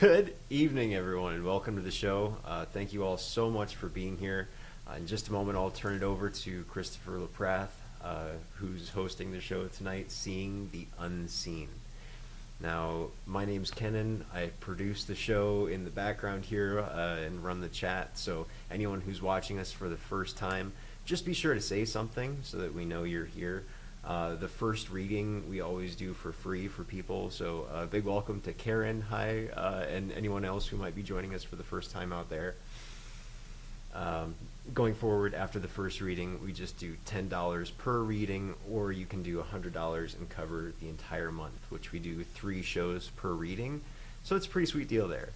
Good evening, everyone, and welcome to the show. Thank you all so much for being here. In just a moment, I'll turn it over to Christopher LaPrath, who's hosting the show tonight, Seeing the Unseen. Now, my name's Kenan. I produce the show in the background here and run the chat. So, anyone who's watching us for the first time, just be sure to say something so that we know you're here. The first reading we always do for free for people. So, big welcome to Karen, hi, and anyone else who might be joining us for the first time out there. Going forward, after the first reading, we just do $10 per reading, or you can do $100 and cover the entire month, which we do 3 shows per reading. So it's a pretty sweet deal there.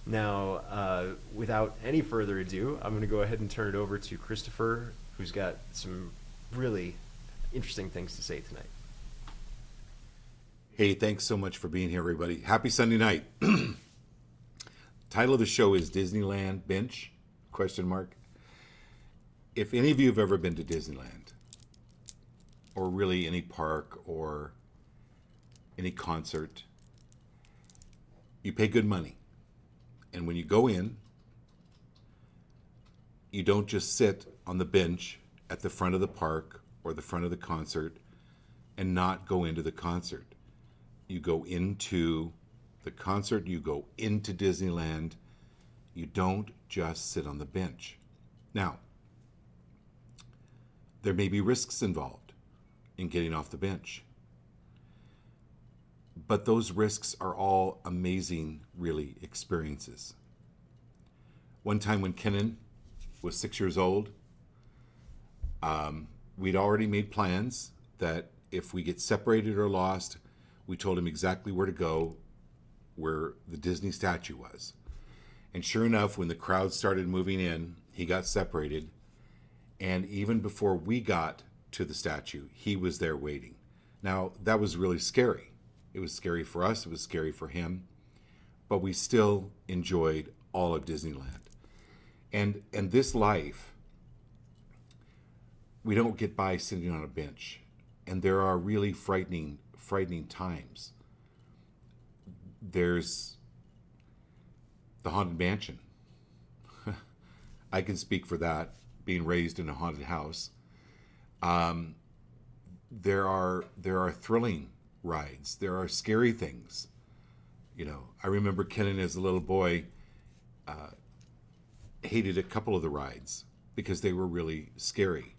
Now, without any further ado, I'm going to go ahead and turn it over to Christopher, who's got some really interesting things to say tonight. Hey, thanks so much for being here, everybody. Happy Sunday night. Title of the show is Disneyland Bench, ? If any of you have ever been to Disneyland, or really any park or any concert, you pay good money. And when you go in, you don't just sit on the bench at the front of the park or the front of the concert and not go into the concert. You go into the concert, you go into Disneyland. You don't just sit on the bench. Now, there may be risks involved in getting off the bench, but those risks are all amazing, really, experiences. One time when Kenan was 6 years old, we'd already made plans that if we get separated or lost, we told him exactly where to go, where the Disney statue was. And sure enough, when the crowd started moving in, he got separated. And even before we got to the statue, he was there waiting. Now, that was really scary. It was scary for us. It was scary for him. But we still enjoyed all of Disneyland. And this life, we don't get by sitting on a bench. And there are really frightening times. There's the Haunted Mansion. I can speak for that, being raised in a haunted house. There are thrilling rides. There are scary things. You know, I remember Kenan as a little boy hated a couple of the rides because they were really scary.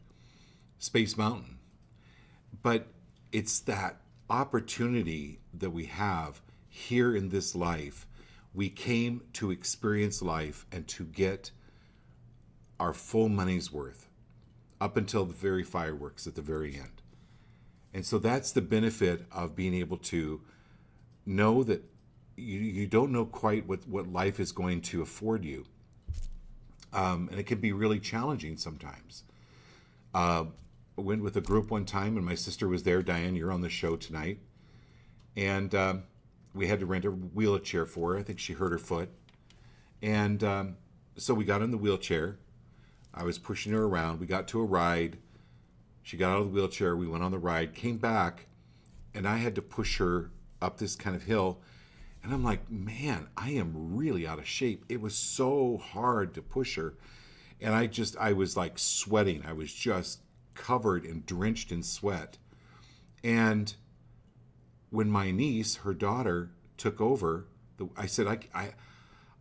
Space Mountain. But it's that opportunity that we have here in this life. We came to experience life and to get our full money's worth up until the very fireworks at the very end. And so that's the benefit of being able to know that you don't know quite what life is going to afford you. And it can be really challenging sometimes. I went with a group one time and my sister was there. Diane, you're on the show tonight. And we had to rent a wheelchair for her. I think she hurt her foot. And so we got in the wheelchair. I was pushing her around. We got to a ride. She got out of the wheelchair. We went on the ride, came back, and I had to push her up this kind of hill. And I'm like, man, I am really out of shape. It was so hard to push her. And I was like sweating. I was just covered and drenched in sweat. And when my niece, her daughter, took over, I said, I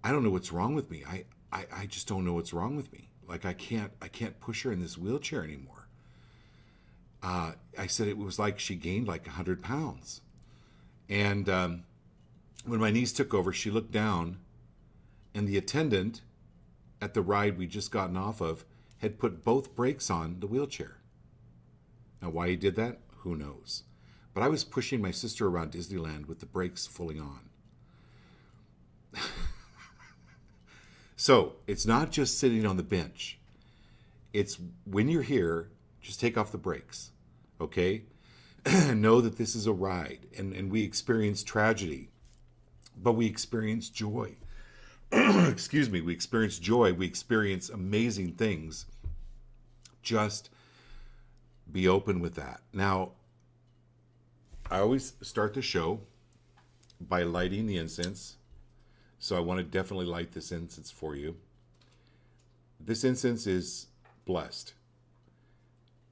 don't know what's wrong with me. I just don't know what's wrong with me. Like I can't push her in this wheelchair anymore. I said it was like she gained like 100 pounds. And when my niece took over, she looked down and the attendant at the ride we'd just gotten off of had put both brakes on the wheelchair. Now why he did that, who knows? But I was pushing my sister around Disneyland with the brakes fully on. So it's not just sitting on the bench. It's when you're here, just take off the brakes, okay? Know that this is a ride, and we experience tragedy, but we experience joy. Excuse me, we experience joy, we experience amazing things. Just be open with that. Now, I always start the show by lighting the incense So I want to definitely light this incense for you. This incense is blessed.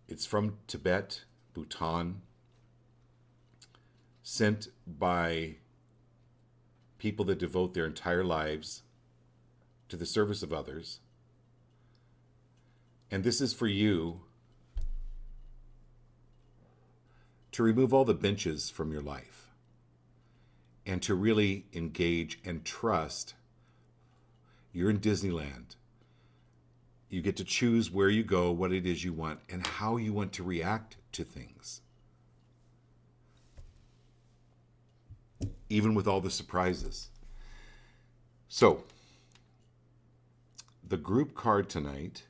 It's from Tibet, Bhutan, sent by people that devote their entire lives to the service of others. And this is for you to remove all the benches from your life and to really engage and trust. You're in Disneyland. You get to choose where you go, what it is you want, and how you want to react to things. Even with all the surprises. So, the group card tonight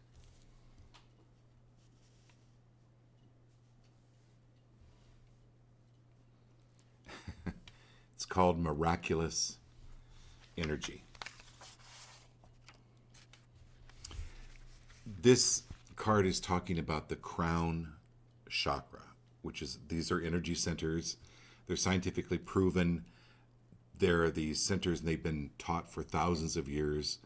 it's called Miraculous Energy. This card is talking about the crown chakra, which is, these are energy centers. They're scientifically proven. There are these centers and they've been taught for thousands of years.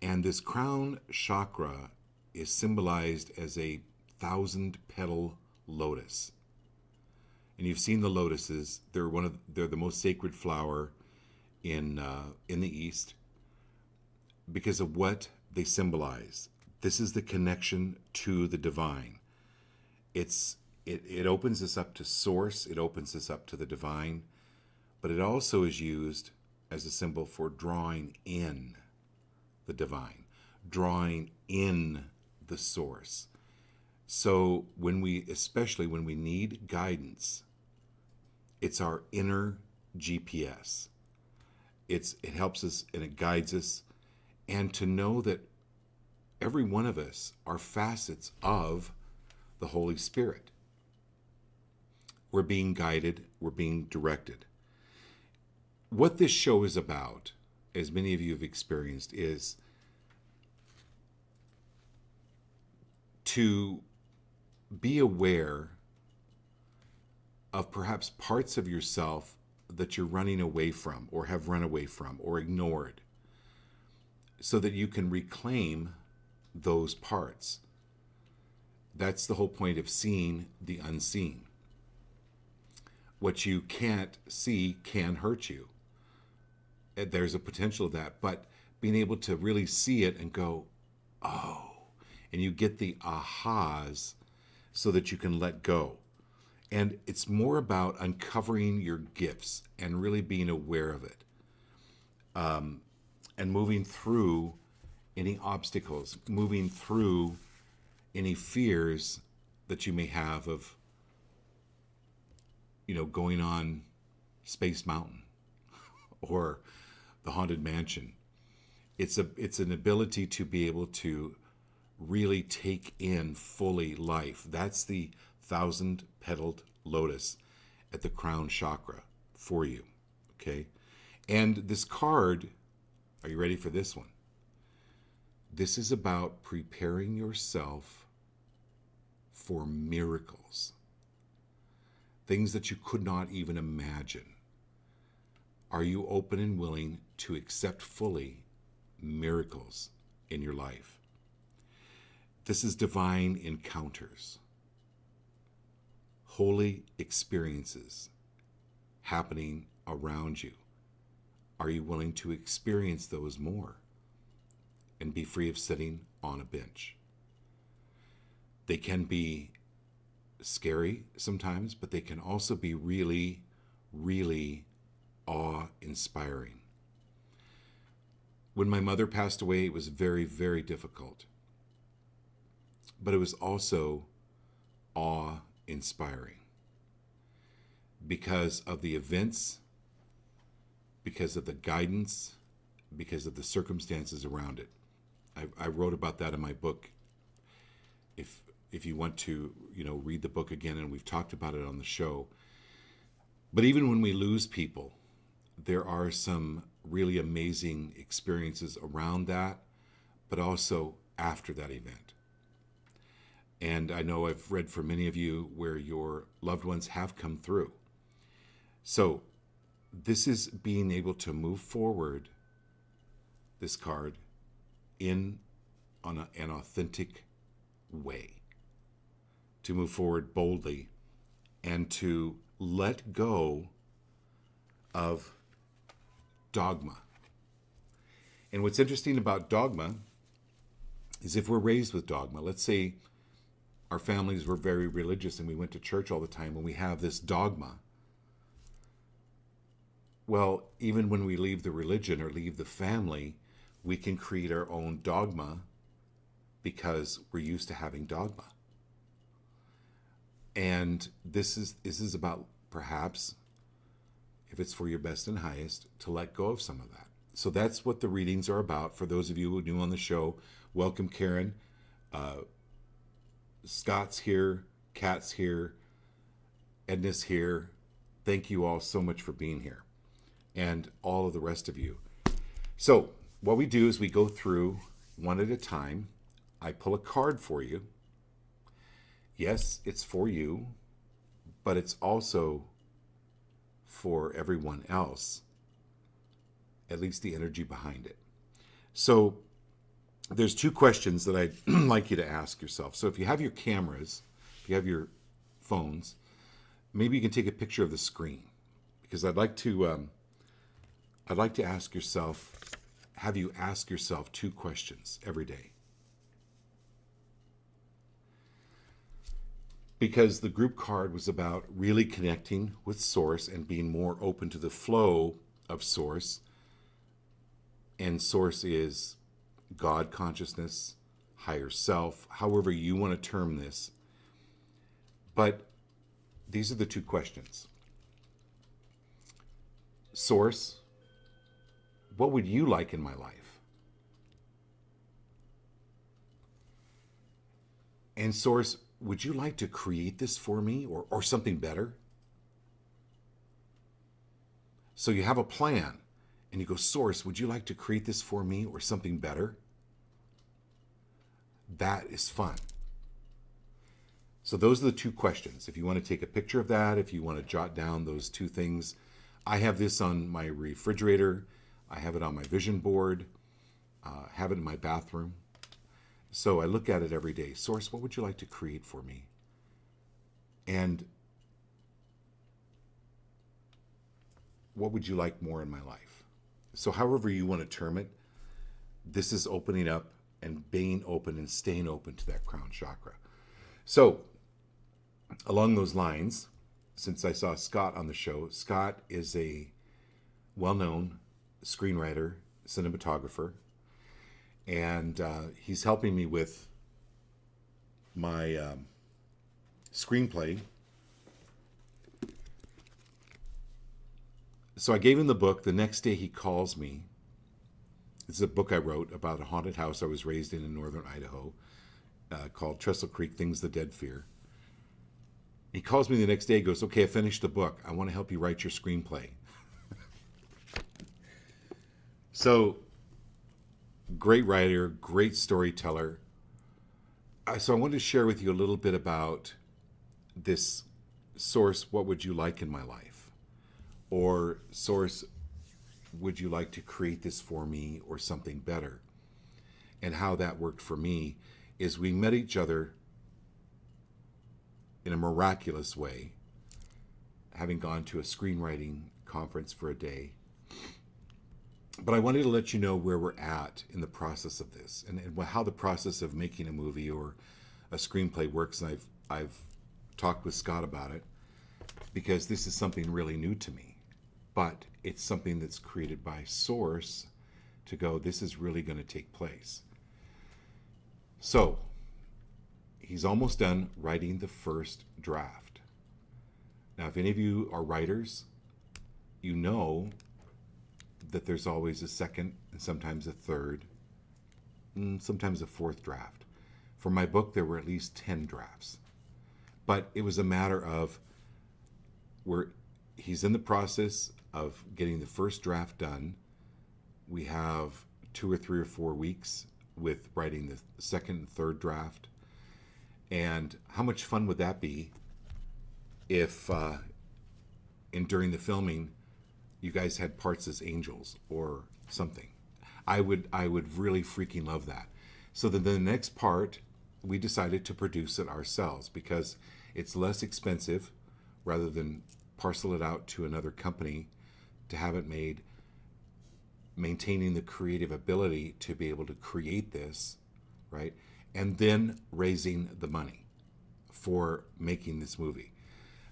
And this crown chakra is symbolized as a 1,000-petal lotus. And you've seen the lotuses. They're the most sacred flower in the East because of what they symbolize. This is the connection to the divine. It opens us up to source. It opens us up to the divine. But it also is used as a symbol for drawing in the divine, drawing in the source. So especially when we need guidance, it's our inner GPS. It helps us and it guides us. And to know that every one of us are facets of the Holy Spirit. We're being guided, we're being directed. What this show is about, as many of you have experienced, is to be aware of perhaps parts of yourself that you're running away from or have run away from or ignored, so that you can reclaim those parts. That's the whole point of seeing the unseen. What you can't see can hurt you. There's a potential of that, but being able to really see it and go, oh, and you get the ahas so that you can let go. And it's more about uncovering your gifts and really being aware of it. And moving through any obstacles, moving through any fears that you may have of, going on Space Mountain or the Haunted Mansion. It's an ability to be able to really take in fully life. That's the 1,000-petaled lotus at the crown chakra for you. Okay? And this card, are you ready for this one? This is about preparing yourself for miracles. Things that you could not even imagine. Are you open and willing to accept fully miracles in your life? This is divine encounters. Holy experiences happening around you. Are you willing to experience those more and be free of sitting on a bench? They can be scary sometimes, but they can also be really, really awe-inspiring. When my mother passed away, it was very, very difficult. But it was also awe-inspiring because of the events, because of the guidance, because of the circumstances around it. I wrote about that in my book. If you want to, read the book again, and we've talked about it on the show. But even when we lose people, there are some really amazing experiences around that, but also after that event. And I know I've read for many of you where your loved ones have come through. So this is being able to move forward this card in on an authentic way, to move forward boldly and to let go of dogma. And what's interesting about dogma is if we're raised with dogma, let's say our families were very religious and we went to church all the time, and we have this dogma. Well, even when we leave the religion or leave the family, we can create our own dogma because we're used to having dogma. And this is about, perhaps, if it's for your best and highest, to let go of some of that. So that's what the readings are about. For those of you who are new on the show, welcome, Karen. Scott's here, Kat's here, Edna's here. Thank you all so much for being here, and all of the rest of you. So what we do is we go through one at a time. I pull a card for you. Yes, it's for you, but it's also for everyone else, at least the energy behind it. So there's two questions that I'd like you to ask yourself. So if you have your cameras, if you have your phones, maybe you can take a picture of the screen, because I'd like to ask yourself, have you ask yourself two questions every day? Because the group card was about really connecting with Source and being more open to the flow of Source. And Source is God consciousness, higher self, however you want to term this. But these are the two questions. Source, what would you like in my life? And Source, would you like to create this for me, or something better? So you have a plan and you go, Source, would you like to create this for me or something better? That is fun. So those are the two questions. If you want to take a picture of that, if you want to jot down those two things, I have this on my refrigerator. I have it on my vision board. Have it in my bathroom. So I look at it every day. Source, what would you like to create for me? And what would you like more in my life? So however you want to term it, this is opening up and being open and staying open to that crown chakra. So along those lines, since I saw Scott on the show, Scott is a well-known screenwriter, cinematographer, and he's helping me with my screenplay. So I gave him the book. The next day he calls me. It's a book I wrote about a haunted house I was raised in northern Idaho, called Trestle Creek, Things the Dead Fear. He calls me the next day, goes, okay, I finished the book. I want to help you write your screenplay. So, great writer, great storyteller. So I wanted to share with you a little bit about this Source, what would you like in my life? Or Source, would you like to create this for me or something better? And how that worked for me is we met each other in a miraculous way, having gone to a screenwriting conference for a day. But I wanted to let you know where we're at in the process of this, and how the process of making a movie or a screenplay works. And I've talked with Scott about it, because this is something really new to me. But it's something that's created by Source to go, this is really going to take place. So he's almost done writing the first draft. Now, if any of you are writers, you know that there's always a second and sometimes a third, and sometimes a fourth draft. For my book, there were at least 10 drafts. But it was a matter of where he's in the process of getting the first draft done. We have 2 or 3 or 4 weeks with writing the second and third draft. And how much fun would that be if during the filming you guys had parts as angels or something. I would really freaking love that. So then the next part, we decided to produce it ourselves because it's less expensive rather than parcel it out to another company to have it made, maintaining the creative ability to be able to create this, right? And then raising the money for making this movie.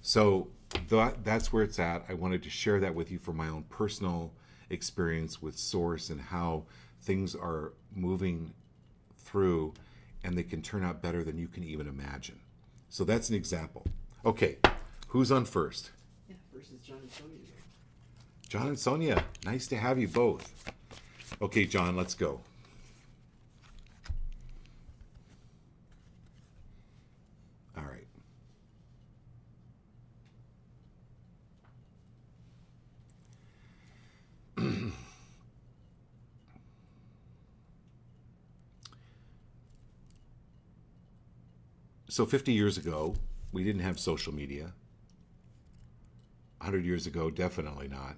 So that's where it's at. I wanted to share that with you from my own personal experience with Source and how things are moving through, and they can turn out better than you can even imagine. So that's an example. Okay, who's on first? Yeah, first is John and Sonia. John and Sonia, nice to have you both. Okay, John, let's go. All right. So 50 years ago, we didn't have social media. 100 years ago, definitely not.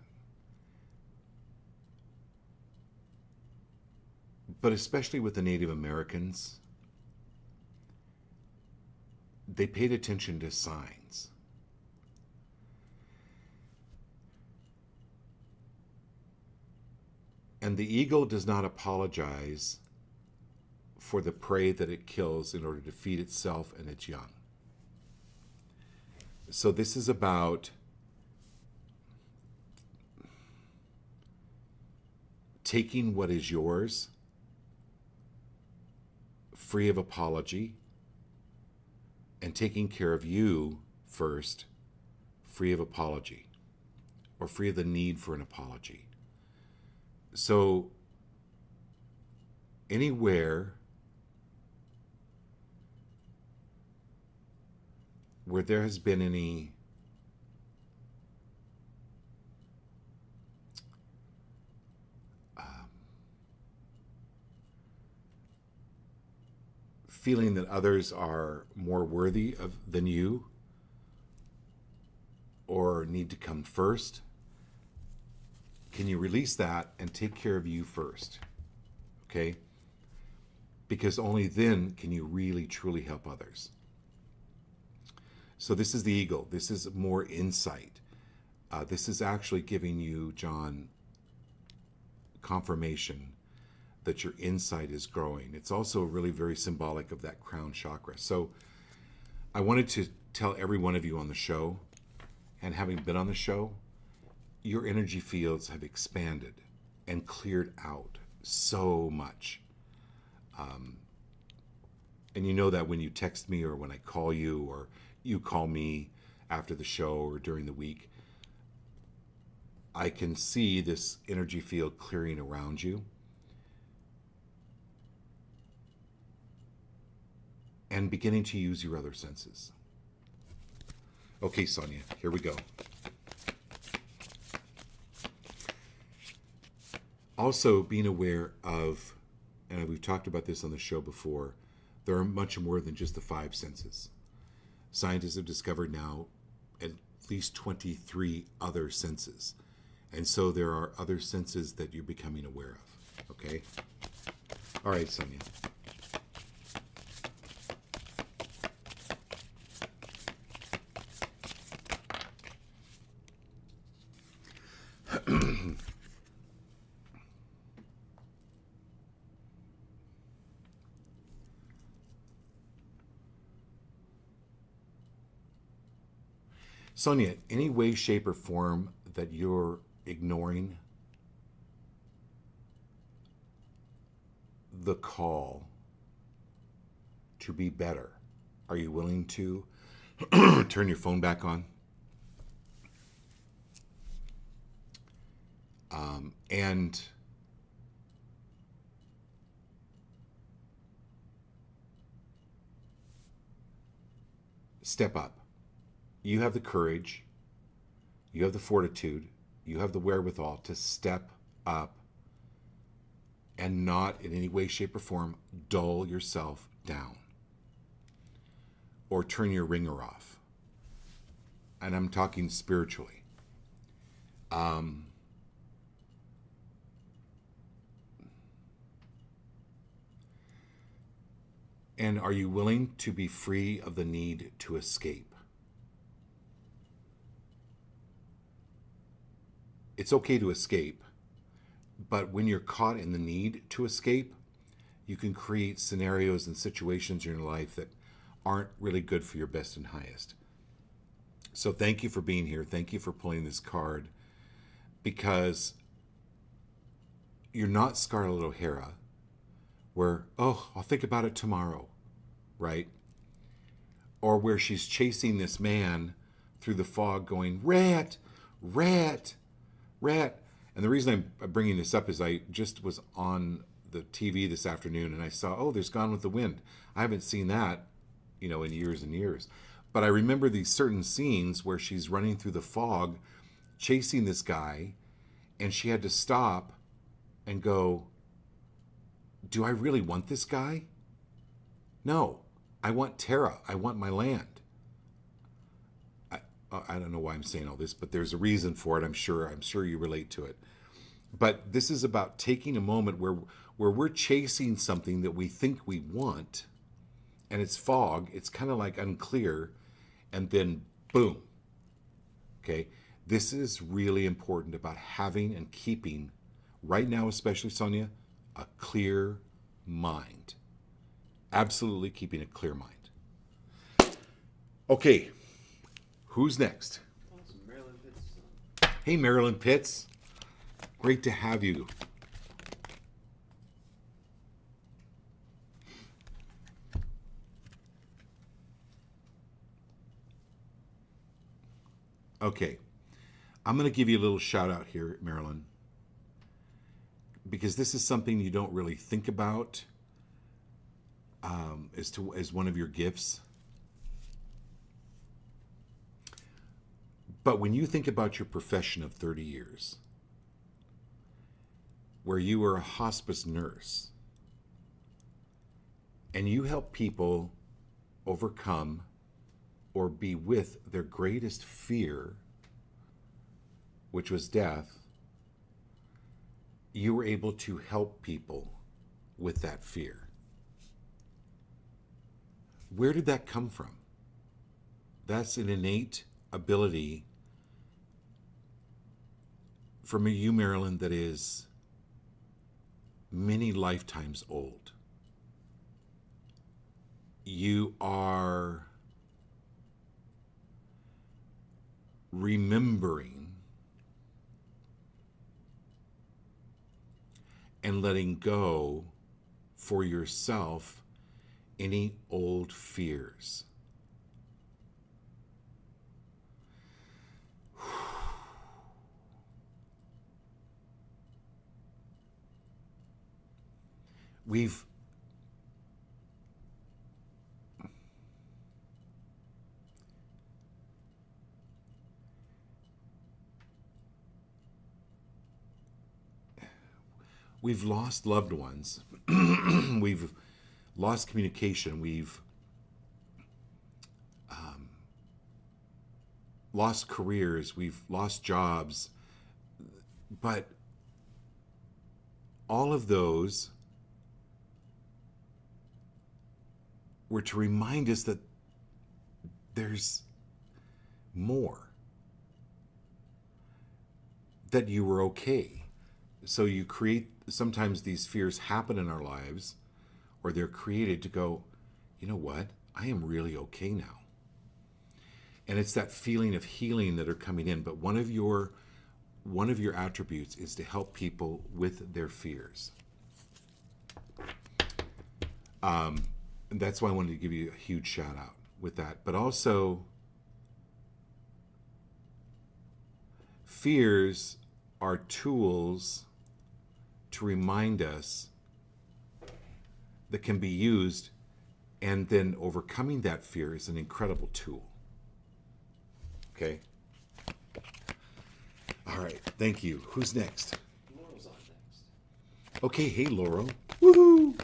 But especially with the Native Americans, they paid attention to signs. And the eagle does not apologize for the prey that it kills in order to feed itself and its young. So this is about taking what is yours, free of apology, and taking care of you first, free of apology, or free of the need for an apology. So anywhere where there has been any feeling that others are more worthy than you or need to come first, can you release that and take care of you first? Okay? Because only then can you really truly help others. So this is the eagle. This is more insight. This is actually giving you, John, confirmation that your insight is growing. It's also really very symbolic of that crown chakra. So I wanted to tell every one of you on the show, and having been on the show, your energy fields have expanded and cleared out so much. And you know that when you text me or when I call you or you call me after the show or during the week, I can see this energy field clearing around you. And beginning to use your other senses. Okay, Sonia, here we go. Also, being aware of, and we've talked about this on the show before, there are much more than just the 5 senses. Scientists have discovered now at least 23 other senses. And so there are other senses that you're becoming aware of. Okay? All right, Sonia. Sonia, any way, shape, or form that you're ignoring the call to be better, are you willing to turn your phone back on? And step up. You have the courage, you have the fortitude, you have the wherewithal to step up and not in any way, shape, or form dull yourself down or turn your ringer off. And I'm talking spiritually. And are you willing to be free of the need to escape? It's okay to escape, but when you're caught in the need to escape, you can create scenarios and situations in your life that aren't really good for your best and highest. So thank you for being here. Thank you for pulling this card, because you're not Scarlett O'Hara, where, oh, I'll think about it tomorrow, right? Or where she's chasing this man through the fog going, rat, rat, rat. And the reason I'm bringing this up is I just was on the TV this afternoon and I saw, oh, there's Gone with the Wind. I haven't seen that, in years and years. But I remember these certain scenes where she's running through the fog, chasing this guy, and she had to stop and go, do I really want this guy? No, I want Tara. I want my land. I don't know why I'm saying all this, but there's a reason for it. I'm sure you relate to it. But this is about taking a moment where we're chasing something that we think we want, and it's fog. It's kind of like unclear, and then boom. Okay, this is really important about having and keeping, right now especially, Sonia, a clear mind. Absolutely keeping a clear mind. Okay, who's next? Awesome. Marilyn Pitts. Hey, Marilyn Pitts. Great to have you. Okay, I'm going to give you a little shout out here, Marilyn, because this is something you don't really think about as one of your gifts. But when you think about your profession of 30 years, where you were a hospice nurse, and you help people overcome or be with their greatest fear, which was death, you were able to help people with that fear. Where did that come from? That's an innate ability from you, Marilyn, that is many lifetimes old. You are remembering and letting go for yourself any old fears. We've lost loved ones. We've lost communication. We've lost careers. We've lost jobs. But all of those were to remind us that there's more, that you were okay. So you create, sometimes these fears happen in our lives, or they're created to go, you know what, I am really okay now. And it's that feeling of healing that are coming in. But one of your attributes is to help people with their fears. And that's why I wanted to give you a huge shout out with that. But also, fears are tools to remind us that can be used, and then overcoming that fear is an incredible tool. Okay? All right, thank you. Who's next? Laurel's on next. Okay, hey, Laurel. Woohoo!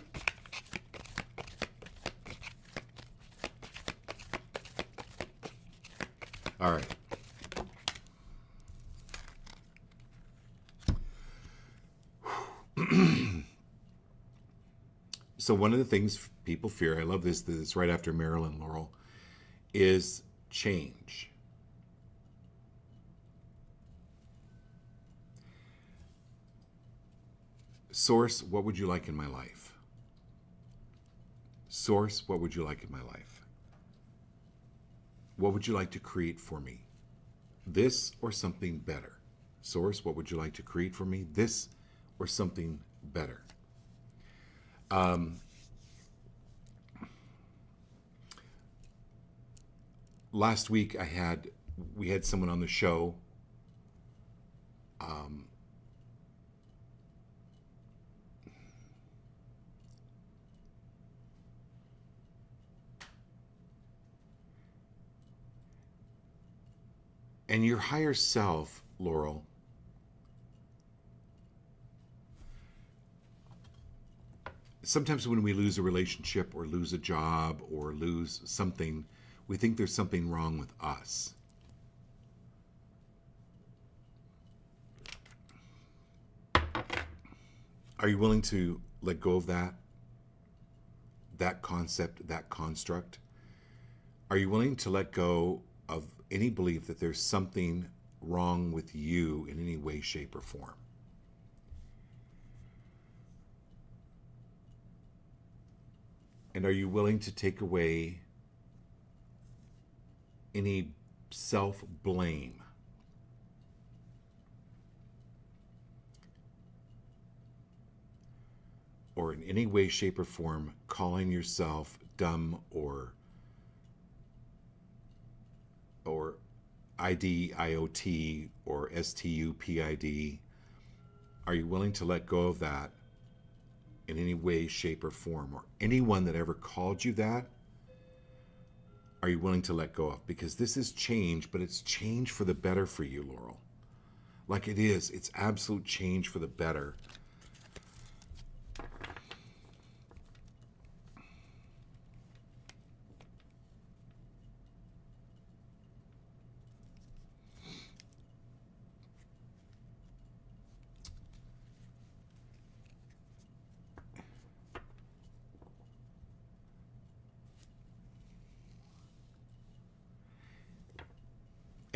All right. So one of the things people fear, I love this right after Marilyn, Laurel, is change. Source, what would you like in my life? Source, what would you like in my life? What would you like to create for me? This or something better? Source, what would you like to create for me? This or something better? Last week we had someone on the show. And your higher self, Laurel, sometimes when we lose a relationship or lose a job or lose something, we think there's something wrong with us. Are you willing to let go of that concept, that construct? Are you willing to let go of any belief that there's something wrong with you in any way, shape, or form? And are you willing to take away any self-blame? Or in any way, shape, or form calling yourself dumb or IDIOT or STUPID? Are you willing to let go of that in any way, shape, or form? Or anyone that ever called you that, are you willing to let go of? Because this is change, but it's change for the better for you, Laurel. Like it is. It's absolute change for the better.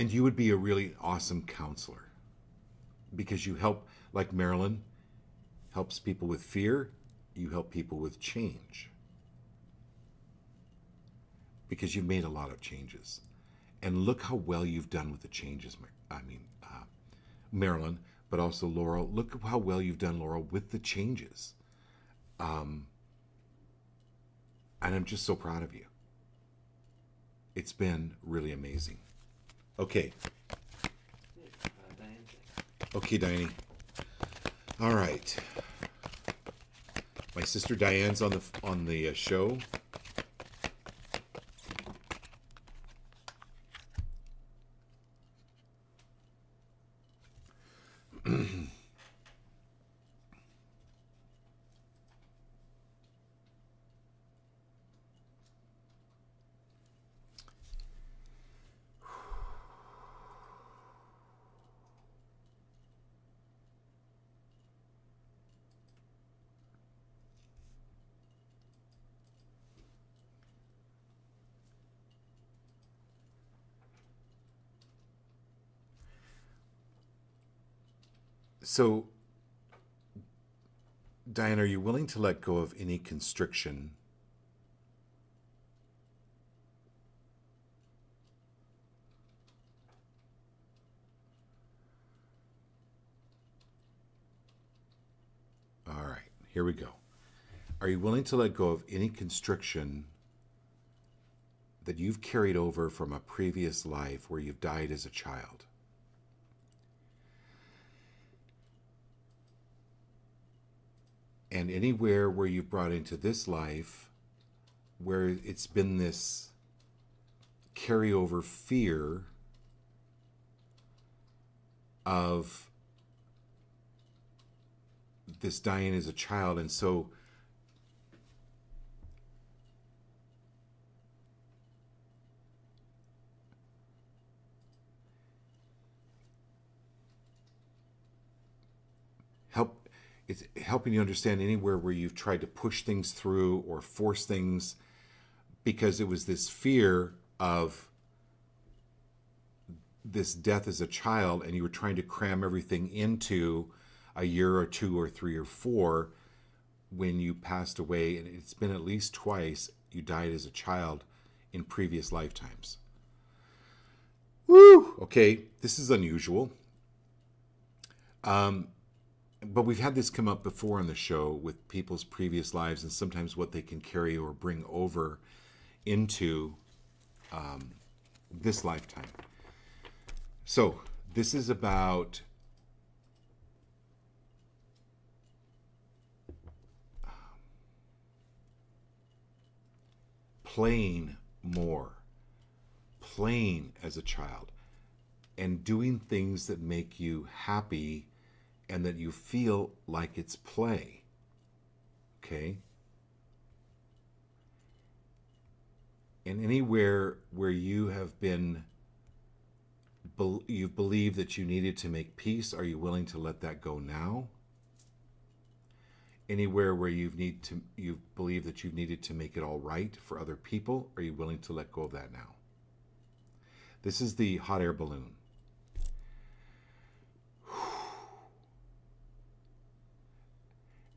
And you would be a really awesome counselor because you help, like Marilyn helps people with fear, you help people with change because you've made a lot of changes. And look how well you've done with the changes. Marilyn, but also Laurel. Look how well you've done, Laurel, with the changes. And I'm just so proud of you. It's been really amazing. Okay. Okay, Diane. All right. My sister Diane's on the show. So, Diane, are you willing to let go of any constriction? All right, here we go. Are you willing to let go of any constriction that you've carried over from a previous life where you've died as a child? And anywhere where you've brought into this life where it's been this carryover fear of this dying as a child, and so help it's helping you understand anywhere where you've tried to push things through or force things because it was this fear of this death as a child, and you were trying to cram everything into a year or 2 or 3 or 4 when you passed away. And it's been at least twice you died as a child in previous lifetimes. Woo! Okay, this is unusual. But we've had this come up before on the show with people's previous lives and sometimes what they can carry or bring over into this lifetime. So this is about playing more, playing as a child, and doing things that make you happy and that you feel like it's play. Okay? And anywhere where you have been, you believe that you needed to make peace, are you willing to let that go now? Anywhere where you believe that you've needed to make it all right for other people, are you willing to let go of that now? This is the hot air balloon.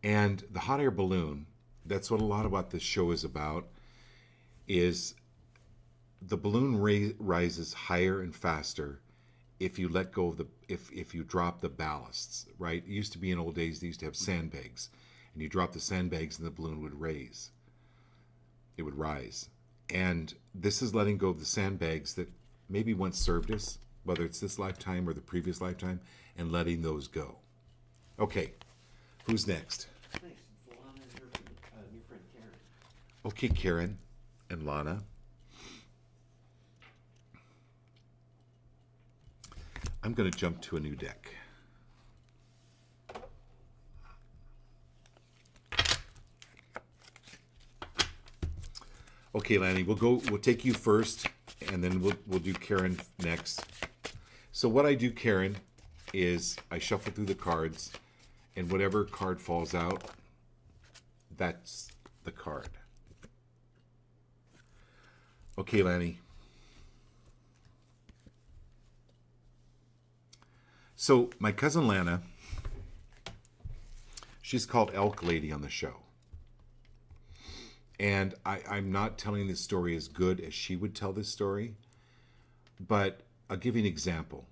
And the hot air balloon, that's what a lot about this show is about, is the balloon rises higher and faster if you let go of if you drop the ballasts, right? It used to be in old days, they used to have sandbags, and you drop the sandbags and the balloon would raise. It would rise. And this is letting go of the sandbags that maybe once served us, whether it's this lifetime or the previous lifetime, and letting those go. Okay, who's next? Thanks. It's Lana and her new friend Karen. Okay, Karen and Lana. I'm going to jump to a new deck. Okay, Lanny, we'll take you first, and then we'll do Karen next. So what I do, Karen, is I shuffle through the cards, and whatever card falls out, that's the card. Okay, Lanny. So my cousin Lana, she's called Elk Lady on the show. And I'm not telling this story as good as she would tell this story, but I'll give you an example.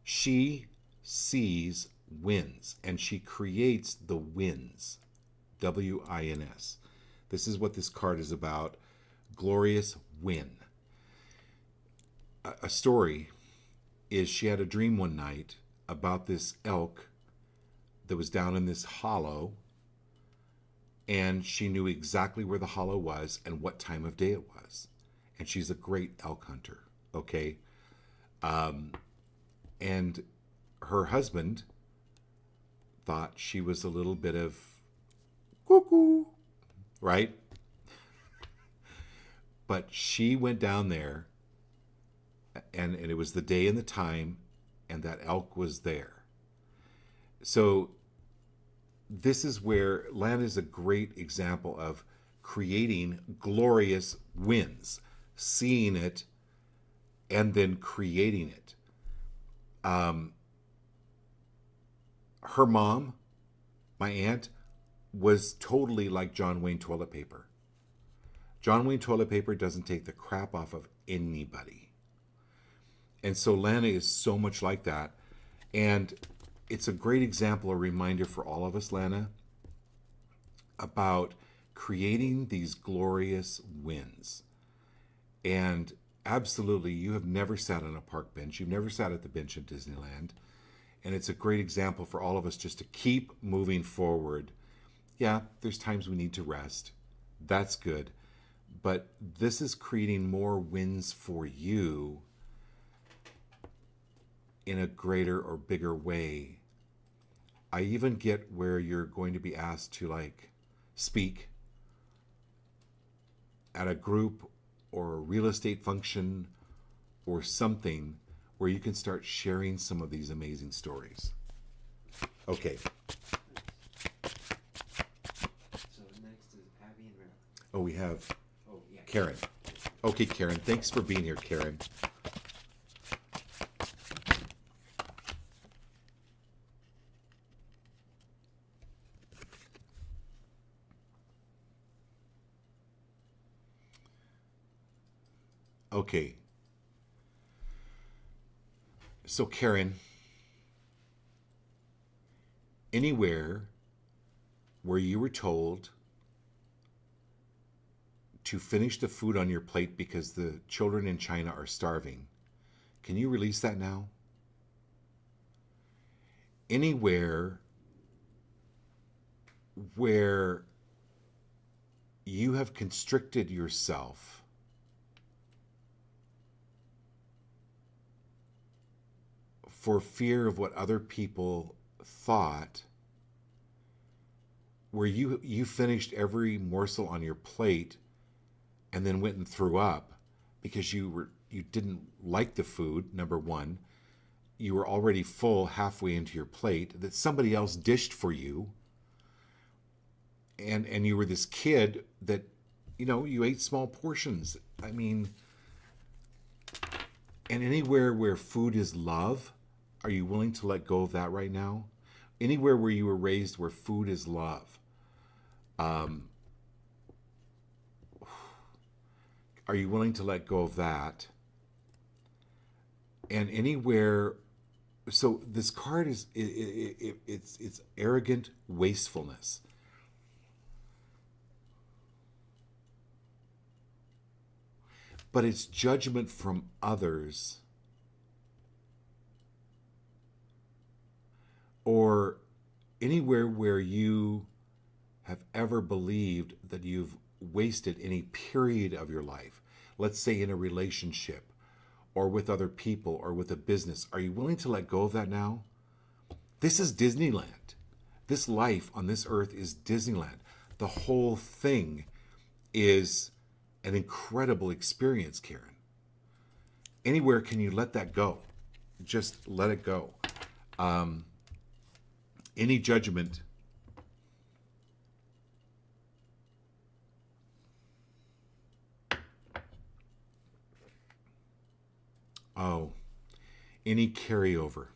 She sees wins, and she creates the wins. W-I-N-S. This is what this card is about. Glorious win. A story is she had a dream one night about this elk that was down in this hollow, and she knew exactly where the hollow was and what time of day it was. And she's a great elk hunter, okay? And her husband thought she was a little bit of cuckoo, right? But she went down there, and it was the day and the time, and that elk was there. So this is where Lana is a great example of creating glorious wins, seeing it, and then creating it. Her mom, my aunt, was totally like John Wayne toilet paper. John Wayne toilet paper doesn't take the crap off of anybody. And so Lana is so much like that. And it's a great example, a reminder for all of us, Lana, about creating these glorious wins. And absolutely, you have never sat on a park bench. You've never sat at the bench at Disneyland. And it's a great example for all of us just to keep moving forward. Yeah, there's times we need to rest. That's good. But this is creating more wins for you in a greater or bigger way. I even get where you're going to be asked to speak at a group or a real estate function or something where you can start sharing some of these amazing stories. Okay. So next is Abby and Mary. Oh, we have Oh, yeah. Karen. Okay, Karen. Thanks for being here, Karen. Okay. So, Karen, anywhere where you were told to finish the food on your plate because the children in China are starving, can you release that now? Anywhere where you have constricted yourself for fear of what other people thought, where you finished every morsel on your plate and then went and threw up because you didn't like the food, number one. You were already full halfway into your plate that somebody else dished for you, and you were this kid that, you ate small portions. I mean, and anywhere where food is love, are you willing to let go of that right now? Anywhere where you were raised where food is love, are you willing to let go of that? And anywhere, so this card is it's arrogant wastefulness. But it's judgment from others, or anywhere where you have ever believed that you've wasted any period of your life, let's say in a relationship or with other people or with a business. Are you willing to let go of that now? This is Disneyland. This life on this earth is Disneyland. The whole thing is an incredible experience, Karen. Anywhere can you let that go? Just let it go. Any judgment. Oh, any carryover.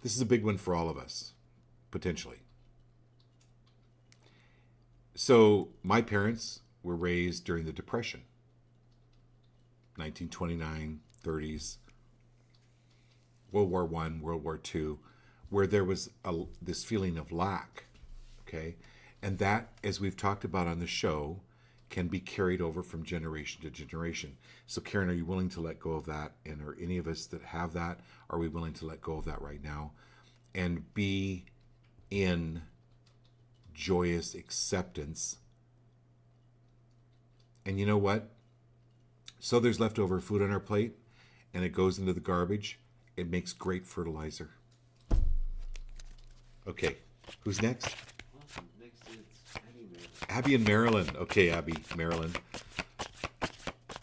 This is a big one for all of us, potentially. So, my parents were raised during the Depression, 1929, 30s, World War I, World War II, where there was this feeling of lack, okay? And that, as we've talked about on the show, can be carried over from generation to generation. So, Karen, are you willing to let go of that? And are any of us that have that, are we willing to let go of that right now? And be in joyous acceptance. And you know what? So there's leftover food on our plate, and it goes into the garbage. It makes great fertilizer. Okay, who's next? Awesome. Next is Abby and Mary. Abby and Marilyn. Okay, Abby, Marilyn.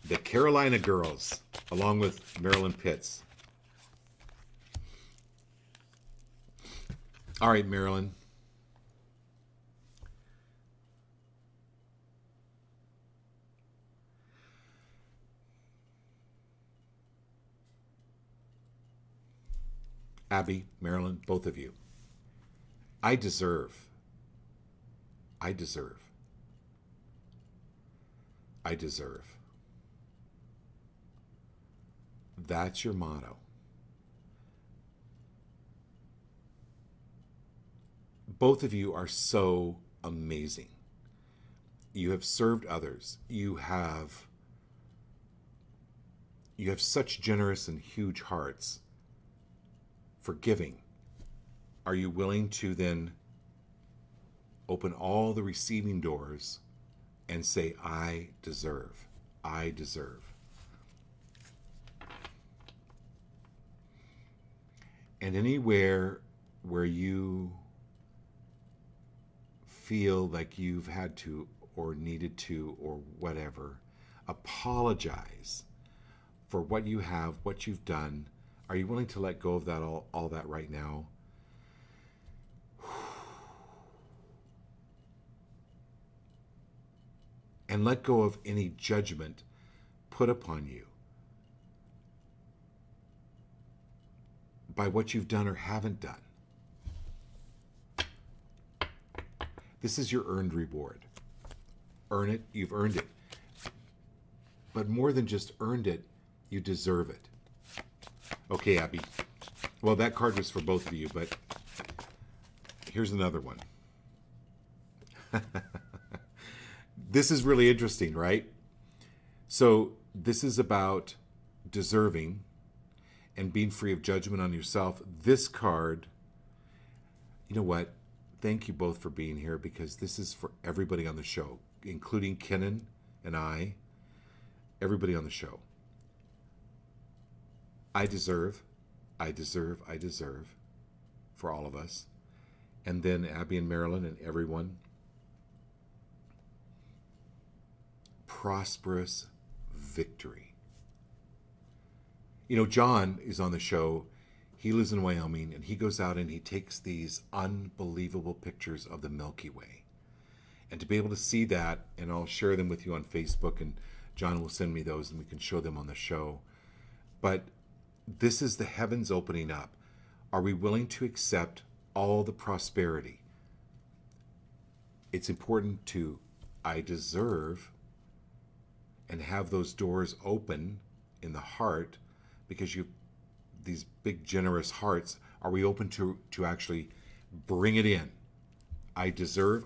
The Carolina girls, along with Marilyn Pitts. All right, Marilyn. Abby, Marilyn, both of you. I deserve. I deserve. I deserve. That's your motto. Both of you are so amazing. You have served others. You have such generous and huge hearts for giving. Are you willing to then open all the receiving doors and say, I deserve, I deserve? And anywhere where you feel like you've had to or needed to or whatever, apologize for what you have, what you've done, Are you willing to let go of that all that right now? And let go of any judgment put upon you by what you've done or haven't done. This is your earned reward. Earn it, you've earned it. But more than just earned it, you deserve it. Okay, Abby. Well, that card was for both of you, but here's another one. This is really interesting, right? So this is about deserving and being free of judgment on yourself. This card, you know what? Thank you both for being here, because this is for everybody on the show, including Kenan and I, everybody on the show. I deserve for all of us. And then Abby and Marilyn and everyone. Prosperous victory. You know, John is on the show. He lives in Wyoming, and he goes out and he takes these unbelievable pictures of the Milky Way. And to be able to see that, and I'll share them with you on Facebook, and John will send me those and we can show them on the show. But this is the heavens opening up. Are we willing to accept all the prosperity? It's important to, I deserve, and have those doors open in the heart, because you, these big generous hearts, are we open to actually bring it in? I deserve,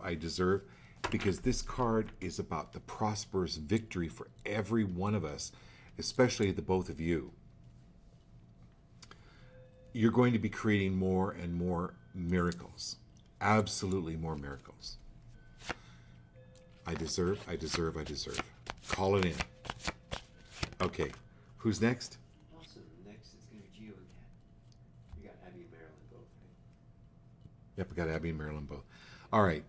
because this card is about the prosperous victory for every one of us, especially the both of you. You're going to be creating more and more miracles. Absolutely more miracles. I deserve. Call it in. Okay, who's next? Awesome. Next it's going to be Gio and Kat. We got Abby and Marilyn both, right? Yep, we got Abby and Marilyn both. All right.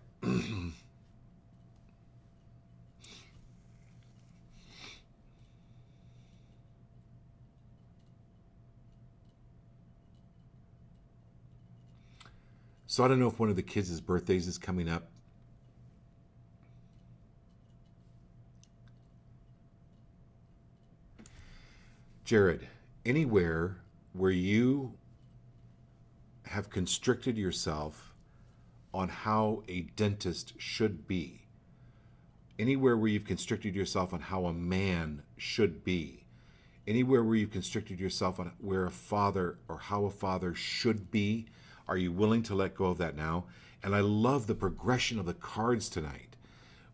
So I don't know if one of the kids' birthdays is coming up. Jared, anywhere where you have constricted yourself on how a dentist should be, anywhere where you've constricted yourself on how a man should be, anywhere where you've constricted yourself on where a father or how a father should be, are you willing to let go of that now? And I love the progression of the cards tonight.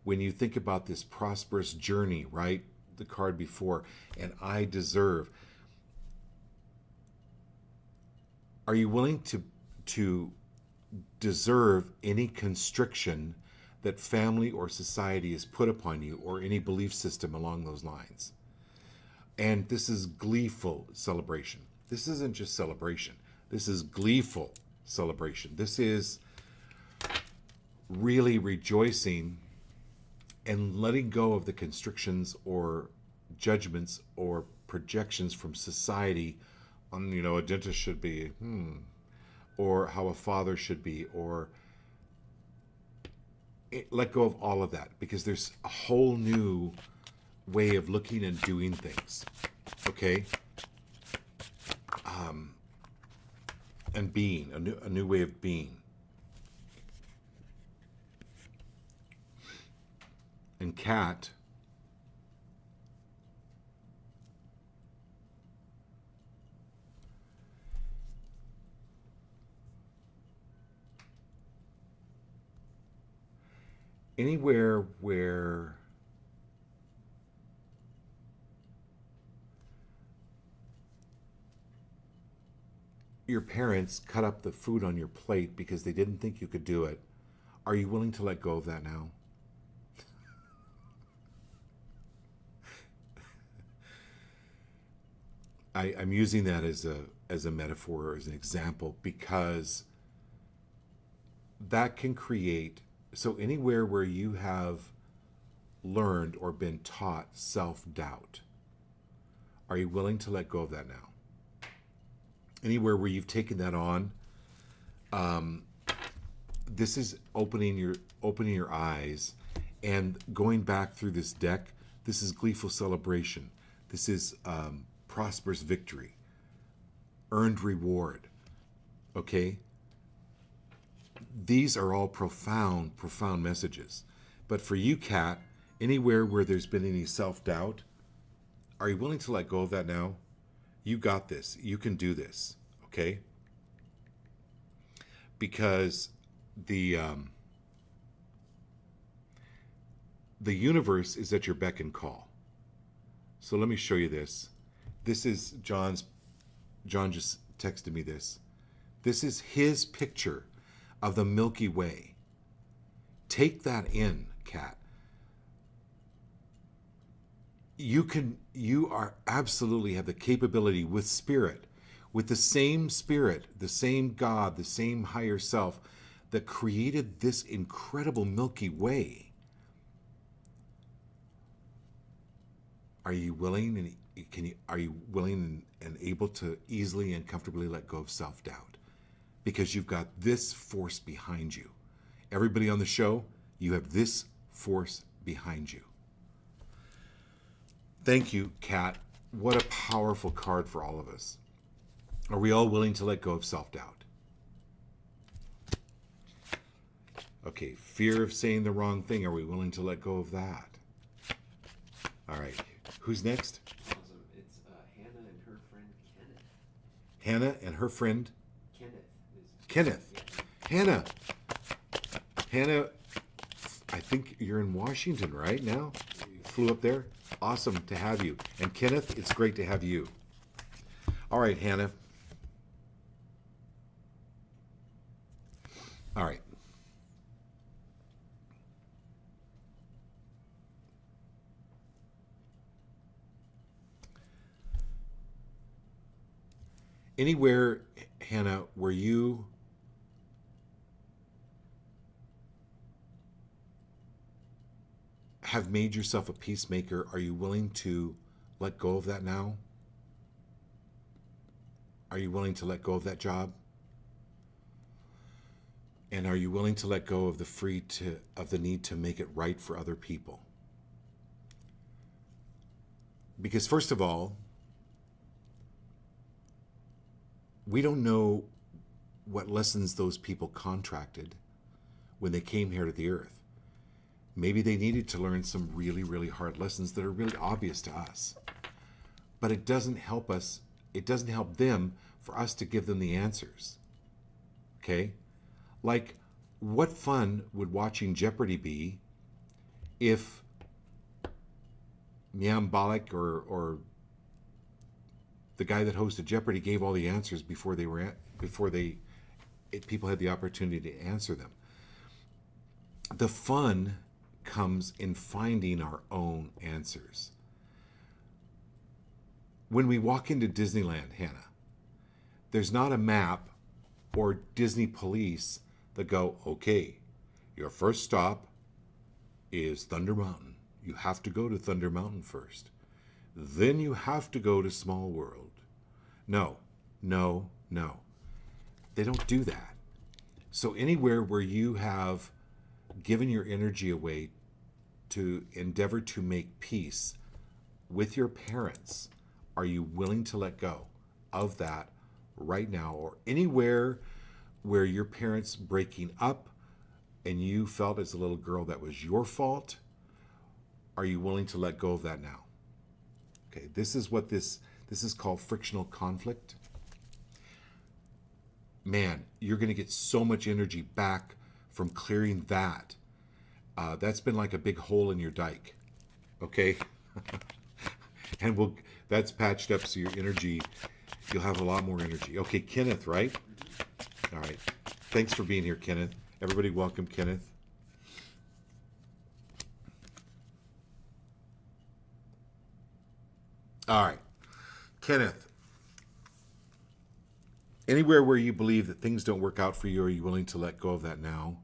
When you think about this prosperous journey, right? The card before, and I deserve. Are you willing to deserve any constriction that family or society has put upon you, or any belief system along those lines? And this is gleeful celebration. This isn't just celebration. This is gleeful celebration. This is really rejoicing and letting go of the constrictions or judgments or projections from society on, you know, a dentist should be, or how a father should be, or let go of all of that, because there's a whole new way of looking and doing things, okay? And being, a new way of being. And Kat, anywhere where your parents cut up the food on your plate because they didn't think you could do it, are you willing to let go of that now? I'm using that as a metaphor, as an example, because that can create, so anywhere where you have learned or been taught self-doubt, are you willing to let go of that now? Anywhere where you've taken that on, this is opening your eyes and going back through this deck. This is gleeful celebration. This is prosperous victory, earned reward. Okay? These are all profound, profound messages. But for you, Kat, anywhere where there's been any self-doubt, are you willing to let go of that now? You got this. You can do this. Okay? Because the universe is at your beck and call. So let me show you this. This is John just texted me this. This is his picture of the Milky Way. Take that in, Kat. You are absolutely have the capability with spirit, with the same spirit, the same God, the same higher self that created this incredible Milky Way. Are you willing are you willing and able to easily and comfortably let go of self-doubt? Because you've got this force behind you. Everybody on the show, you have this force behind you. Thank you, Kat. What a powerful card for all of us. Are we all willing to let go of self-doubt? Okay, fear of saying the wrong thing. Are we willing to let go of that? All right. Who's next? Awesome. It's Hannah and her friend Kenneth. Hannah and her friend Kenneth. Hannah. Hannah, I think you're in Washington right now. You flew up there. Awesome to have you. And Kenneth, it's great to have you. All right, Hannah. All right. Anywhere, Hannah, where you have made yourself a peacemaker, are you willing to let go of that now? Are you willing to let go of that job? And are you willing to let go of the need to make it right for other people? Because first of all, we don't know what lessons those people contracted when they came here to the earth. Maybe they needed to learn some really, really hard lessons that are really obvious to us. But it doesn't help us, it doesn't help them for us to give them the answers. Okay? Like, what fun would watching Jeopardy be if Miam Balak or the guy that hosted Jeopardy gave all the answers before people had the opportunity to answer them? The fun comes in finding our own answers. When we walk into Disneyland, Hannah, there's not a map or Disney police that go, okay, your first stop is Thunder Mountain. You have to go to Thunder Mountain first. Then you have to go to Small World. No. They don't do that. So anywhere where you have given your energy away to endeavor to make peace with your parents, are you willing to let go of that right now? Or anywhere where your parents breaking up and you felt as a little girl that was your fault, are you willing to let go of that now? Okay, this is what this is called frictional conflict. Man, you're going to get so much energy back from clearing that. That's been like a big hole in your dike. Okay? And that's patched up so your energy, you'll have a lot more energy. Okay, Kenneth, right? All right. Thanks for being here, Kenneth. Everybody welcome Kenneth. All right. Kenneth, anywhere where you believe that things don't work out for you, are you willing to let go of that now?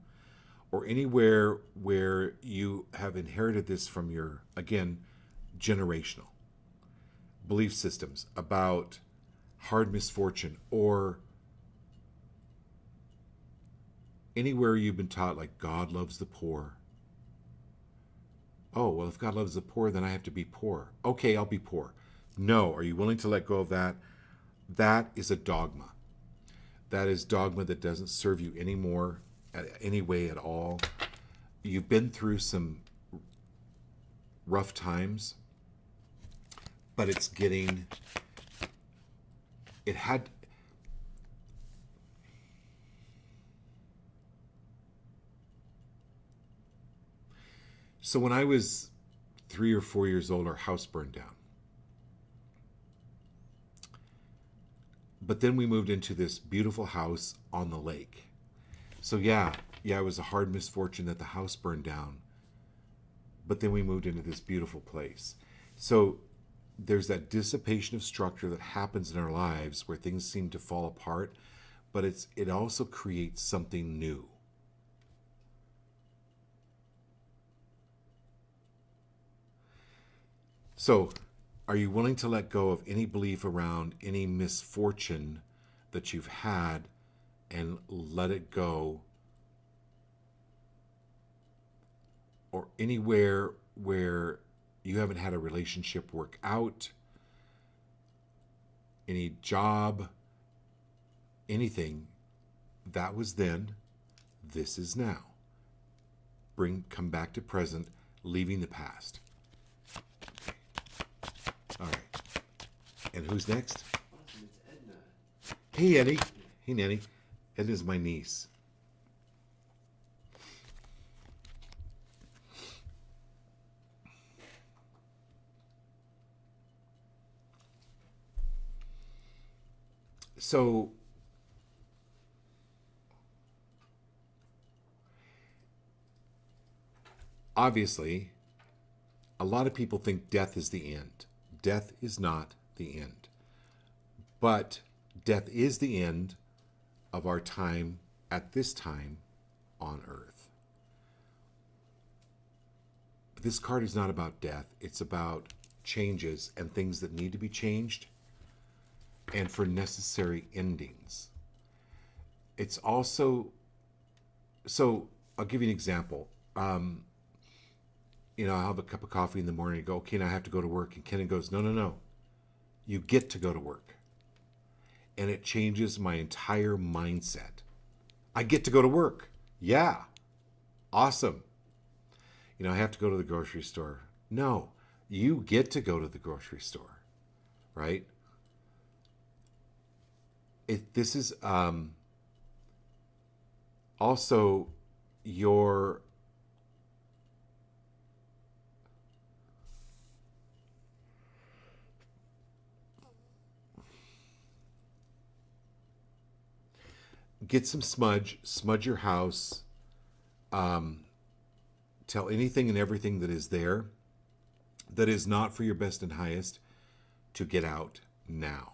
Or anywhere where you have inherited this from your, again, generational belief systems about hard misfortune, or anywhere you've been taught like God loves the poor. Oh, well, if God loves the poor, then I have to be poor. Okay, I'll be poor. No, are you willing to let go of that? That is a dogma. That is dogma that doesn't serve you anymore, any way at all. You've been through some rough times, but it had, so when I was 3 or 4 years old, our house burned down. But then we moved into this beautiful house on the lake. So yeah, it was a hard misfortune that the house burned down. But then we moved into this beautiful place. So there's that dissipation of structure that happens in our lives where things seem to fall apart, but it also creates something new. So, are you willing to let go of any belief around any misfortune that you've had and let it go? Or anywhere where you haven't had a relationship work out, any job, anything, that was then, this is now. Come back to present, leaving the past. All right. And who's next? Awesome, it's Edna. Hey, Eddie. Hey, Nanny. Edna's my niece. So, obviously, a lot of people think death is the end. Death is not the end. But death is the end of our time at this time on earth. But this card is not about death. It's about changes and things that need to be changed and for necessary endings. It's also, so I'll give you an example. I'll have a cup of coffee in the morning and go, okay, now I have to go to work. And Ken goes, no. You get to go to work. And it changes my entire mindset. I get to go to work. Yeah. Awesome. I have to go to the grocery store. No, you get to go to the grocery store, right? This is also your get some smudge your house, tell anything and everything that is there that is not for your best and highest to get out now.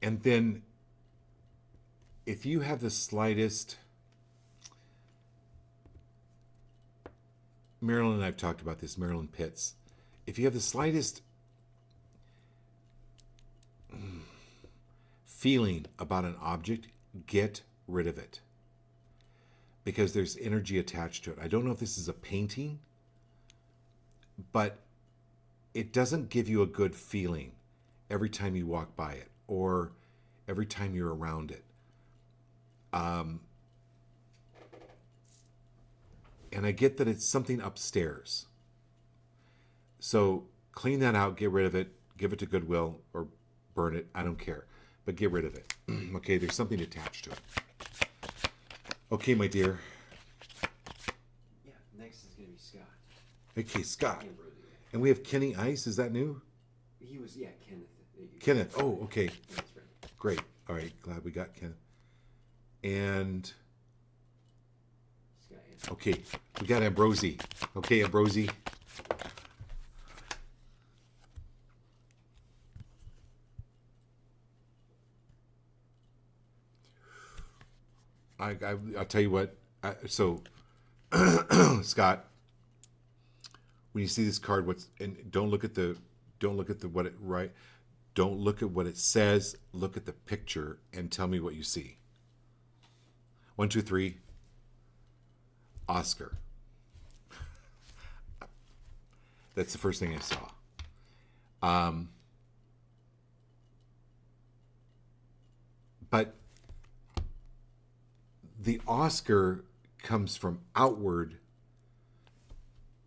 And then if you have the slightest, Marilyn and I've talked about this, Marilyn Pitts, if you have the slightest feeling about an object, get rid of it. Because there's energy attached to it. I don't know if this is a painting, but it doesn't give you a good feeling every time you walk by it or every time you're around it. And I get that it's something upstairs. So clean that out, get rid of it, give it to Goodwill or burn it. I don't care. But get rid of it. Okay, there's something attached to it. Okay, my dear. Yeah, next is going to be Scott. Okay, Scott. Can't believe it. And we have Kenny Ice. Is that new? He was, Kenneth. Kenneth. Oh, okay. That's right. Great. All right. Glad we got Kenneth. And Sky. okay, we got Ambrosi. Okay, Ambrosi. I'll tell you what. So, Scott, when you see this card, don't look at the what it right. Don't look at what it says. Look at the picture and tell me what you see. 1, 2, 3. Oscar. That's the first thing I saw. But the Oscar comes from outward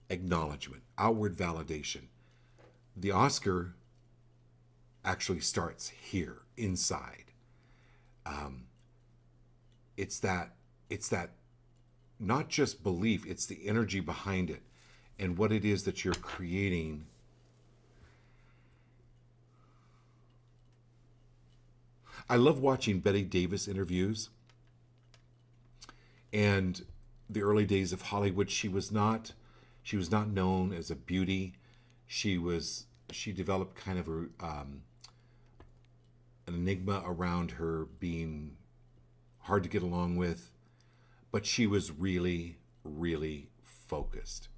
acknowledgement, outward validation. The Oscar actually starts here, inside. It's that not just belief, it's the energy behind it and what it is that you're creating. I love watching Betty Davis interviews. And the early days of Hollywood, she was not known as a beauty. She developed kind of an enigma around her being hard to get along with, but she was really, really focused.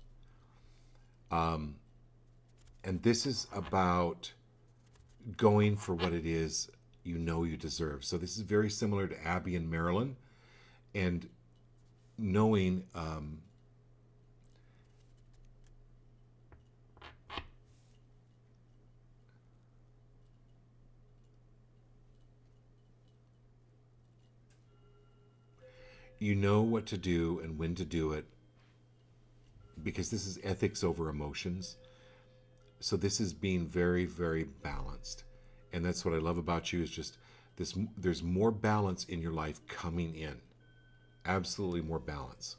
And this is about going for what it is you know you deserve. So this is very similar to Abby and Marilyn, and knowing you know what to do and when to do it, because this is ethics over emotions. So this is being very, very balanced. And that's what I love about you, is just this. There's more balance in your life coming in. Absolutely more balance.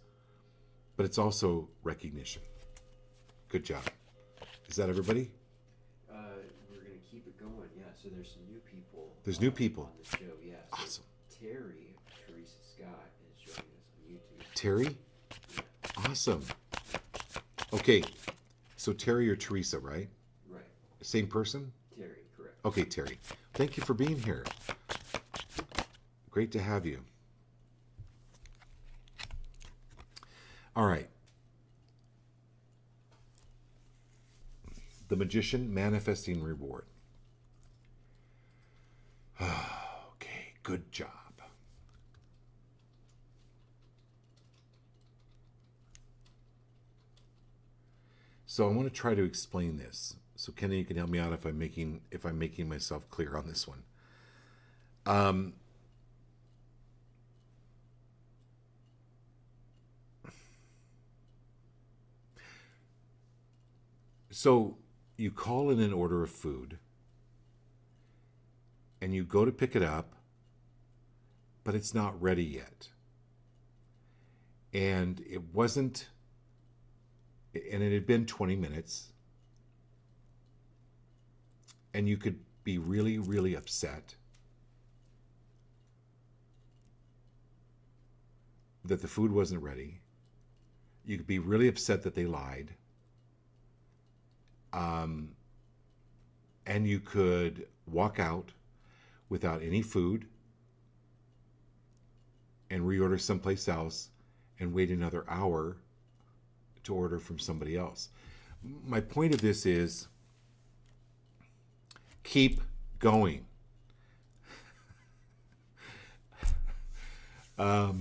But it's also recognition. Good job. Is that everybody? We're going to keep it going. Yeah, so there's some new people. There's new people. On the show, yeah. So Awesome. Terry, Teresa Scott, is joining us on YouTube. Terry? Yeah. Awesome. Okay. So Terry or Teresa, right? Right. Same person? Terry, correct. Okay, Terry. Thank you for being here. Great to have you. All right. The Magician, manifesting reward. Okay, good job. So I want to try to explain this. So Kenny, you can help me out if I'm making myself clear on this one. So you call in an order of food and you go to pick it up, but it's not ready yet. And it had been 20 minutes. And you could be really, really upset that the food wasn't ready. You could be really upset that they lied. And you could walk out without any food and reorder someplace else and wait another hour to order from somebody else. My point of this is, keep going. I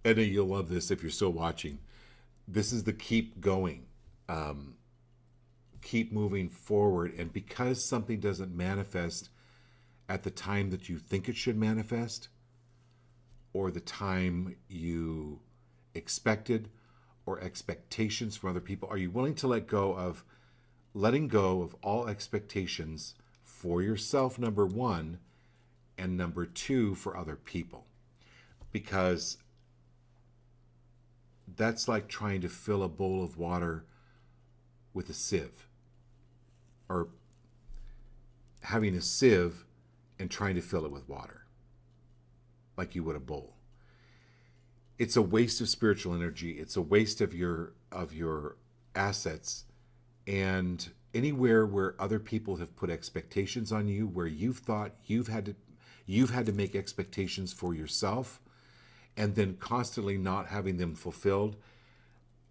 know you'll love this if you're still watching. This is the keep going. Keep moving forward. And because something doesn't manifest at the time that you think it should manifest, or the time you expected, or expectations from other people, are you willing to letting go of all expectations for yourself, number one, and number two, for other people? Because that's like trying to fill a bowl of water with a sieve. Or having a sieve and trying to fill it with water like you would a bowl. It's a waste of spiritual energy. It's a waste of your assets. And anywhere where other people have put expectations on you, where you've thought you've had to make expectations for yourself and then constantly not having them fulfilled,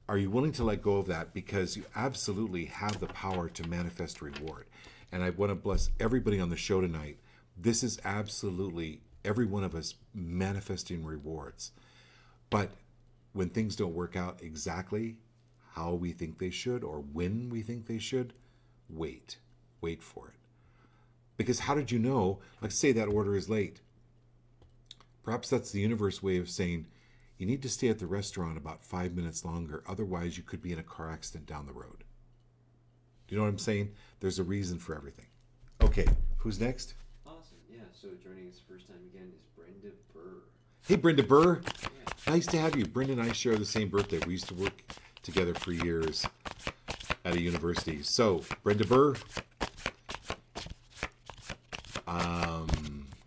are you willing to let go of that? Because you absolutely have the power to manifest reward. And I want to bless everybody on the show tonight. This is absolutely every one of us manifesting rewards. But when things don't work out exactly how we think they should or when we think they should, wait for it. Because how did you know, like say that order is late? Perhaps that's the universe way of saying, you need to stay at the restaurant about 5 minutes longer. Otherwise, you could be in a car accident down the road. Do you know what I'm saying? There's a reason for everything. Okay, who's next? Awesome. Yeah, so joining us first time again is Brenda Burr. Hey, Brenda Burr. Yeah. Nice to have you. Brenda and I share the same birthday. We used to work together for years at a university. So, Brenda Burr,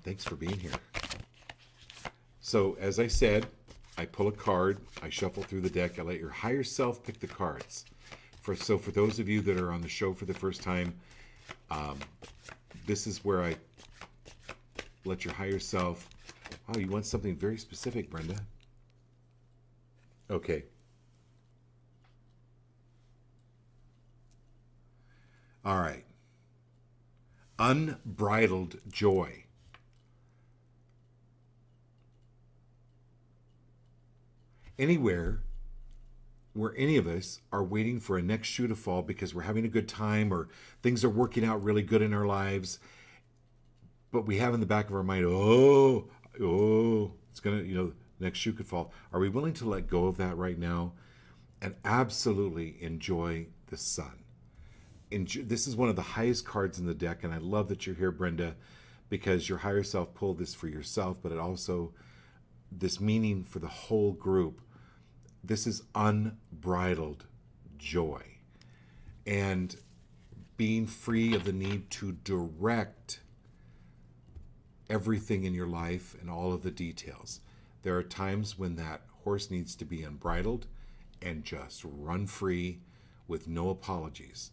thanks for being here. So, as I said, I pull a card, I shuffle through the deck, I let your higher self pick the cards. For those of you that are on the show for the first time, this is where I let your higher self... Wow, you want something very specific, Brenda. Okay. All right. Unbridled joy. Anywhere where any of us are waiting for a next shoe to fall because we're having a good time or things are working out really good in our lives, but we have in the back of our mind, oh, it's gonna, next shoe could fall. Are we willing to let go of that right now and absolutely enjoy the sun? This is one of the highest cards in the deck, and I love that you're here, Brenda, because your higher self pulled this for yourself, but it also, this meaning for the whole group. This is unbridled joy and being free of the need to direct everything in your life and all of the details. There are times when that horse needs to be unbridled and just run free with no apologies.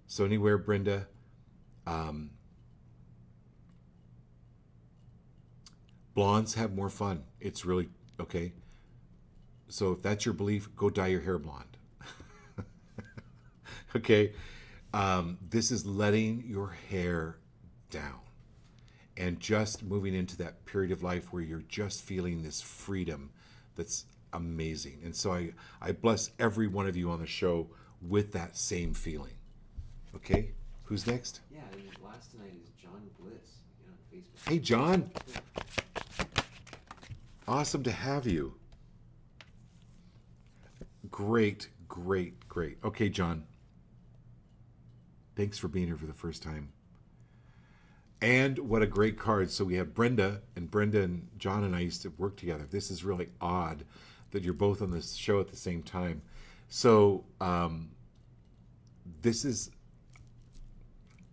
So anywhere, Brenda, blondes have more fun. It's really, okay? So if that's your belief, go dye your hair blonde. Okay? This is letting your hair down and just moving into that period of life where you're just feeling this freedom that's amazing. And so I bless every one of you on the show with that same feeling. Okay? Who's next? Yeah, and last tonight is John Bliss on Facebook. Hey, John. Awesome to have you. Great. Okay, John. Thanks for being here for the first time. And what a great card. So we have Brenda and John and I used to work together. This is really odd that you're both on this show at the same time. So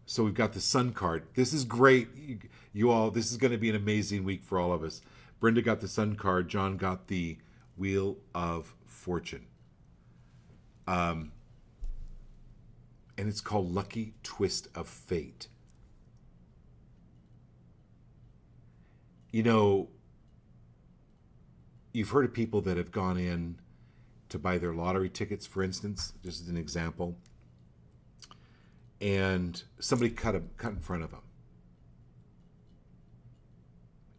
so we've got the Sun card. This is great. You all, this is going to be an amazing week for all of us. Brenda got the Sun card. John got the Wheel of Fortune. And it's called Lucky Twist of Fate. You've heard of people that have gone in to buy their lottery tickets, for instance, just as an example, and somebody cut in front of them.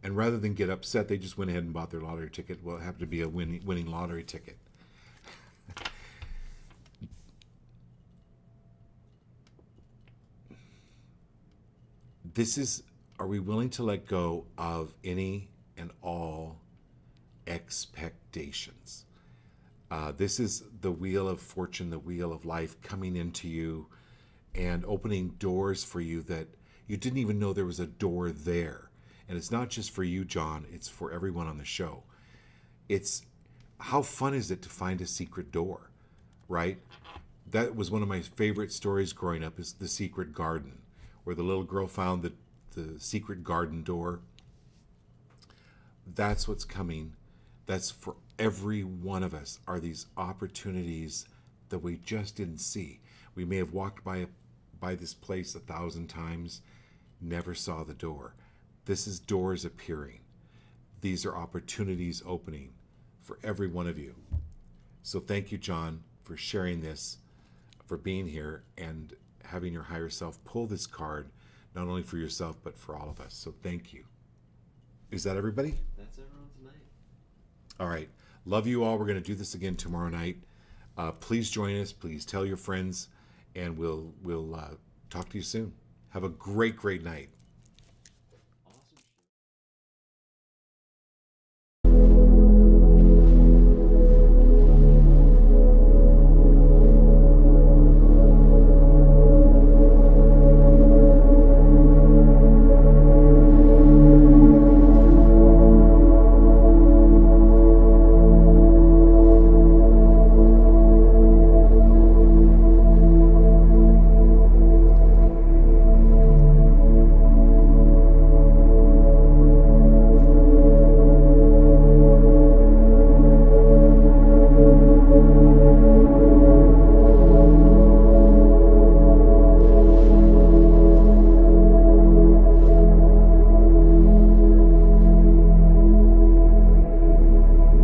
And rather than get upset, they just went ahead and bought their lottery ticket. Well, it happened to be a winning lottery ticket. Are we willing to let go of any and all expectations? This is the Wheel of Fortune, the Wheel of Life coming into you and opening doors for you that you didn't even know there was a door there. And it's not just for you, John, it's for everyone on the show. It's how fun is it to find a secret door, right? That was one of my favorite stories growing up, is The Secret Garden, where the little girl found the secret garden door. That's what's coming. That's for every one of us, are these opportunities that we just didn't see. We may have walked by this place 1,000 times, never saw the door. This is doors appearing. These are opportunities opening for every one of you. So thank you, John, for sharing this, for being here, and having your higher self pull this card, not only for yourself, but for all of us. So thank you. Is that everybody? That's everyone tonight. All right. Love you all. We're going to do this again tomorrow night. Please join us. Please tell your friends, and we'll talk to you soon. Have a great, great night.